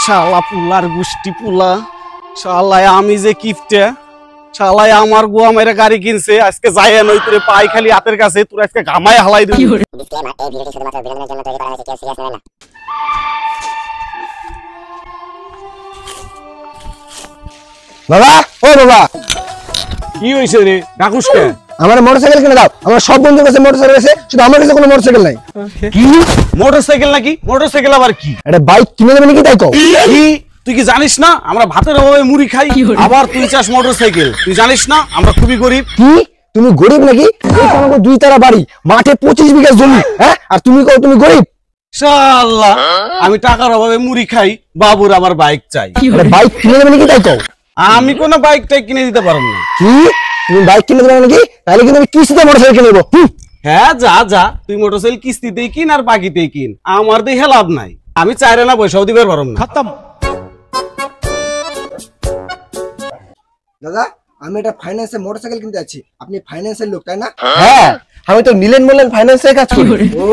শালা পুলার গুষ্টি পুলা শালায় আমি যে কিফটে শালায় আমার গোয়া মেরে গাড়ি কিনছে আজকে যায় নই তোরে পাই খালি হাতের কাছে তোর আজকে ঘামায় হালাই দিবি। বাবা ও বাবা কি হইছে রে ডাকুস কে? আমার মোটরসাইকেল কিনে দাও। আমার সব বন্ধুর কাছে মোটরসাইকেল আছে, শুধু আমার কাছে কোনো মোটরসাইকেল নাই। কি মোটরসাইকেল নাকি? মোটরসাইকেল আবার কি? একটা বাইক কিনে দেবে নাকি তাই কও? কি তুই কি জানিস না আমরা ভাতের অভাবে মুড়ি খাই, আবার তুই চাস মোটরসাইকেল? তুই জানিস না আমরা খুবই গরিব? কি তুমি গরিব নাকি? এই তো আমাকে 2 তারা বাড়ি, মাঠে 25 বিঘা জমি, হ্যাঁ? আর তুমি কও তুমি গরিব? শালা আমি টাকার অভাবে মুড়ি খাই, বাবুর আবার বাইক চাই। একটা বাইক কিনে দেবে নাকি তাই কও? আমি কোনো বাইকটাই কিনে দিতে পারবো না। কি তুমি বাইক কিনে দেবে নাকি? তাহলে কিন্তু আমি কিস্তিতে মোটরসাইকেল কিনে নেবো। হ্যাঁ যা যা তুই মোটরসাইকেল কিস্তিতেই কিন আর বাকিতেই কিন, আমার দেখে লাভ নাই। আমি চাইরে না পয়সাও দিবার পারবো না। খতম। দাদা আমি এটা ফাইন্যান্সে মোটরসাইকেল কিনতে যাচ্ছি, আপনি ফাইন্যান্সের লোক তাই না? হ্যাঁ আমি তো নীলেন মোলেন ফাইন্যান্সে কাজ করি। ও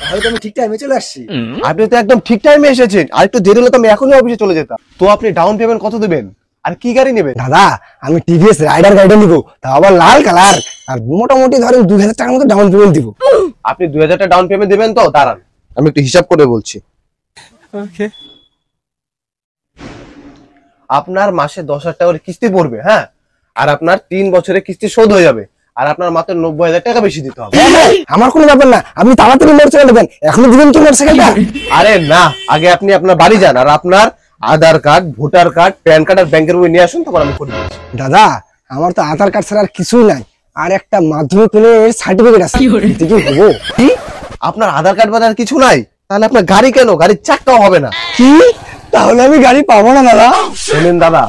তাহলে তো আমি ঠিক টাইমে চলে আসছি। আপনি তো একদম ঠিক টাইমে এসেছেন, আর একটু দেরি হলে তো আমি এখনই অফিসে চলে যেতাম। তো আপনি ডাউন পেমেন্ট কত দেবেন আর কি গাড়ি নেবেন? দাদা আমি টিভিএস রাইডার গাড়িটা নিব, তা আবার লাল কালার, আর মোটামুটি ধরেন 2000 টাকার মতো ডাউন পেমেন্ট দিব। আপনি 2000 টাকা ডাউন পেমেন্ট দিবেন তো? দাঁড়ান আমি একটু হিসাব করে বলছি। ওকে আপনার মাসে 10,000 টাকা করে কিস্তি পড়বে, হ্যাঁ, আর আপনার 3 বছরে কিস্তি শোধ হয়ে যাবে, আর আপনার মাত্র 90,000 টাকা বেশি দিতে হবে। আমার কোনো ব্যাপার না, আপনি তাড়াতাড়ি মোটরসাইকেল দেবেন। এখনো দিবেন কি মোটরসাইকেলটা? আরে না, আগে আপনি আপনার বাড়ি যান আর আপনার Aadhaar card, voter card, PAN card আর ব্যাংকের বই নিয়ে আসুন, তারপর আমি করে দিচ্ছি। দাদা আমার তো আধার কার্ড ছাড়া আর কিছুই নাই, আর একটা মাধ্যমিক সার্টিফিকেট আছে। কি হবো? কি আপনার আধার কার্ড বাজার কিছু নাই? তাহলে আপনার গাড়ি কেন? গাড়ির চাকাও হবে না। কি তাহলে আমি গাড়ি পাবো না দাদা? শুনেন দাদা,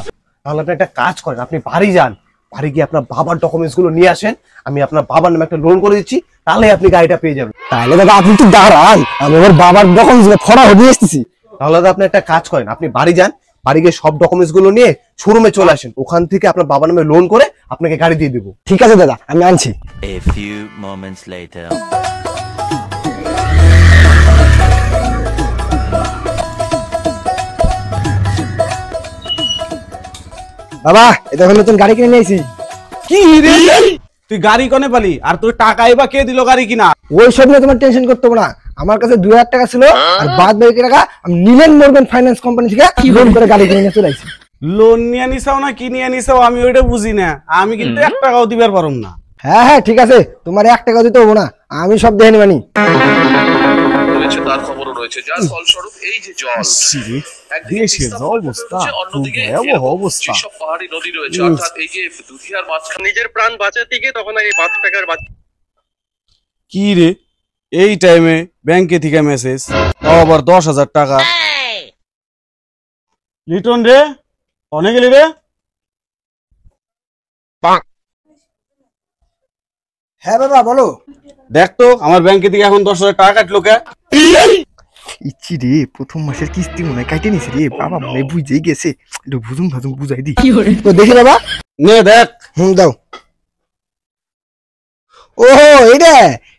তাহলে আপনি একটা কাজ করেন, আপনি বাড়ি যান, বাড়ি গিয়ে আপনার বাবার ডকুমেন্টস গুলো নিয়ে আসেন, আমি আপনার বাবার নামে একটা লোন করে দিচ্ছি, তাহলে আপনি গাড়িটা পেয়ে যাবেন। তাহলে দাদা আপনি তো দাঁড়ান, আমি আমার বাবার ডকুমেন্টস গুলো ফড়া হয়ে এসেছি। তাহলে দাদা আপনি একটা কাজ করেন, আপনি বাড়ি যান, বাড়ি গিয়ে সব ডকুমেন্টস গুলো নিয়ে শোরুমে চলে আসেন, ওখান থেকে আপনার বাবার নামে লোন করে আপনাকে গাড়ি দিয়ে দেবো। ঠিক আছে দাদা, আমি আনছি। A few moments later. বাবা এটা এখন নতুন গাড়ি কিনে নিয়েছি। কি রে তুই গাড়ি কোনে পালি? আর তোর টাকাই বা কে দিল গাড়ি কিনা? ওই সব নিয়ে তোমার টেনশন করতে হবে না, আমার কাছে 2000 টাকা ছিল, আর বাদ বাকি টাকা আমি নীলেন মোরগান ফাইন্যান্স কোম্পানি থেকে লোন করে গাড়ি কিনে নিয়ে চলে আসছি। লোন নিয়ে নিছাও না কি নিয়ে নিছাও আমি ওইটা বুঝি না, আমি কিন্তু 1 টাকাও দিবার পারুম না। হ্যাঁ হ্যাঁ ঠিক আছে, তোমার 1 টাকা দিতে হবে না, আমি সব দেখে নিবানি। রয়েছে তার খবরও রয়েছে, যার ফলস্বরূপ এই যে জল দেশের অবস্থা অন্যদিকে ভয়াবহ অবস্থা। সব পাহাড়ি নদী রয়েছে, অর্থাৎ এই যে দুধিয়ার মাঝখানে নিজের প্রাণ বাঁচাতে গিয়ে তখন আগে 5 টাকার কি রে এই টাইমে ব্যাংকে থেকে মেসেজ, তাও আবার 10,000 টাকা। লিটন রে অনেক গেলি রে? হ্যাঁ বাবা বলো। দেখ তো আমার ব্যাংকে থেকে এখন 10,000 টাকা কাটলো কে? ইচ্ছি রে, প্রথম মাসের কিস্তি মনে হয় কাটে নিছে রে, বাবা মনে হয় বুঝেই গেছে, একটু বুঝুম ভাজুম বুঝাই দি তো দেখি বাবা। নে দেখ। দাও। ওহো এটা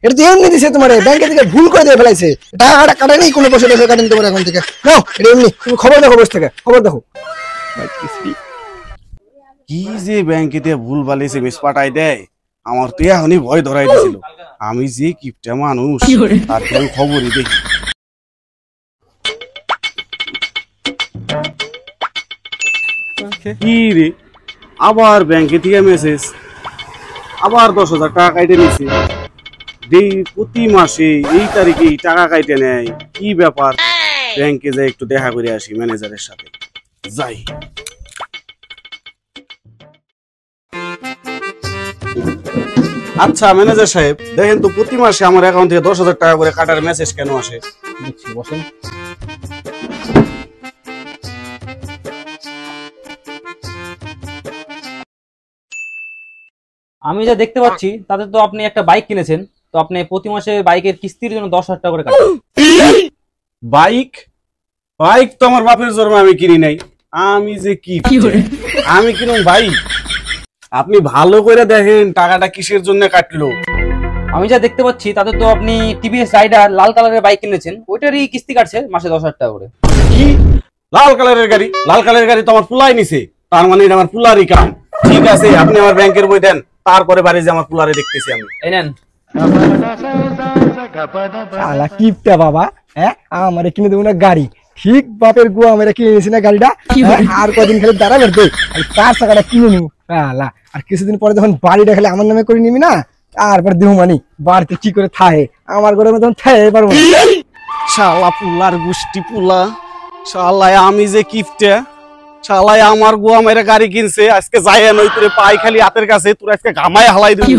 এটা তো এমনি দিছে, তোমার ব্যাংকে থেকে ভুল করে দিয়ে ফেলাইছে, টাকাটা কাটা নেই, কোনো পয়সা টয়সা কাটেন তোমার এখন থেকে। নাও এটা এমনি, তুমি খবর দেখো, বসে থেকে খবর দেখো। কি যে ব্যাংকে দিয়ে ভুল বালিছে মিস পাঠাই দেয়, আমার তো এখনই ভয় ধরাই দিছিল। আমি যে কিপটা মানুষ, তার কোনো খবরই দেখি। কি রে আবার ব্যাংকে থেকে মেসেজ, আবার 10,000 টাকা কাইটে নিছে। প্রতি মাসে এই তারিখে টাকা কাইটে নেয়, কি ব্যাপার? ব্যাংকে যাই একটু দেখা করে আসি ম্যানেজারের সাথে। যাই। আচ্ছা ম্যানেজার সাহেব, দেখেন তো প্রতি মাসে আমার অ্যাকাউন্ট থেকে 10,000 টাকা করে কাটার মেসেজ কেন আসে? দেখছি, বসেন। আমি যা দেখতে পাচ্ছি তাতে তো আপনি একটা বাইক কিনেছেন, তো আপনি প্রতি মাসে বাইকের কিস্তির জন্য 10,000 টাকা করে কাটেন। বাইক? বাইক তো আমার বাপের জন্মে আমি কিনি নাই। আমি যে কি আমি কিনুম বাইক? আপনি ভালো করে দেখেন টাকাটা কিসের জন্য কাটলো। আমি যা দেখতে পাচ্ছি তাতে তো আপনি টিভিএস রাইডার লাল কালারের বাইক কিনেছেন, ওইটারই কিস্তি কাটছে মাসে 10,000 টাকা করে। কি লাল কালারের গাড়ি, লাল কালারের গাড়ি তো আমার পুলাই নিছে, তার মানে এটা আমার পুলারই কাম। ঠিক আছে, আপনি আমার ব্যাংকের বই দেন, তারপরে বাড়ি যে আমার পুলারে দেখতেছি আমি। এই নেন। আলা কিপটা বাবা, হ্যাঁ আমারে কিনে দেবো না গাড়ি, ঠিক বাপের গুয়া আমরা কিনে নিয়েছি না গাড়িটা, হ্যাঁ, আর কদিন খালি দাঁড়া করতে আর 4 চাকাটা কিনে নিবো। আলা আর কিছুদিন পরে যখন বাড়িটা খালি আমার নামে করে নিবি না, তারপর দেবো মানি বাড়িতে কি করে থাকে, আমার ঘরে তখন থাকে পারবো না। শালা পুলার গুষ্টি পুলা, শালায় আমি যে কিপটে, শালায় আমার গুয়া মেরে গাড়ি কিনছে, আজকে যাই নই তোরে পাই খালি হাতের কাছে, তোর আজকে ঘামায় হালাই দিবি।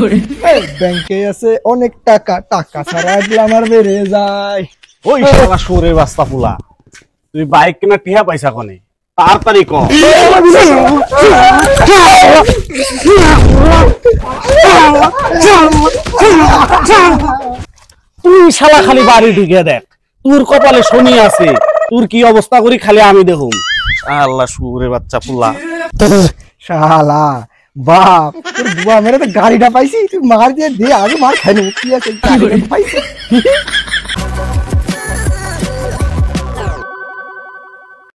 এই ব্যাংকে আছে অনেক টাকা, টাকা ছাড়া এগুলো আমার বেড়ে যায়। ওই শালা সুরের বাস্তা পুলা, তুই বাইক কেনা টিহা পয়সা কোনে, তাড়াতাড়ি কর। তুই শালা খালি বাড়ি ঢুকে দেখ, তোর কপালে শনি আছে, তোর কি অবস্থা করি খালি আমি দেখুম। আল্লাহ সুরের বাচ্চা পুলা। শালা বাপ, তোর বুয়া মেরে তো গাড়িটা পাইছি, তুই মার দিয়ে দে, আগে মার খাই নেবো, কি আছে গাড়িটা পাইছি।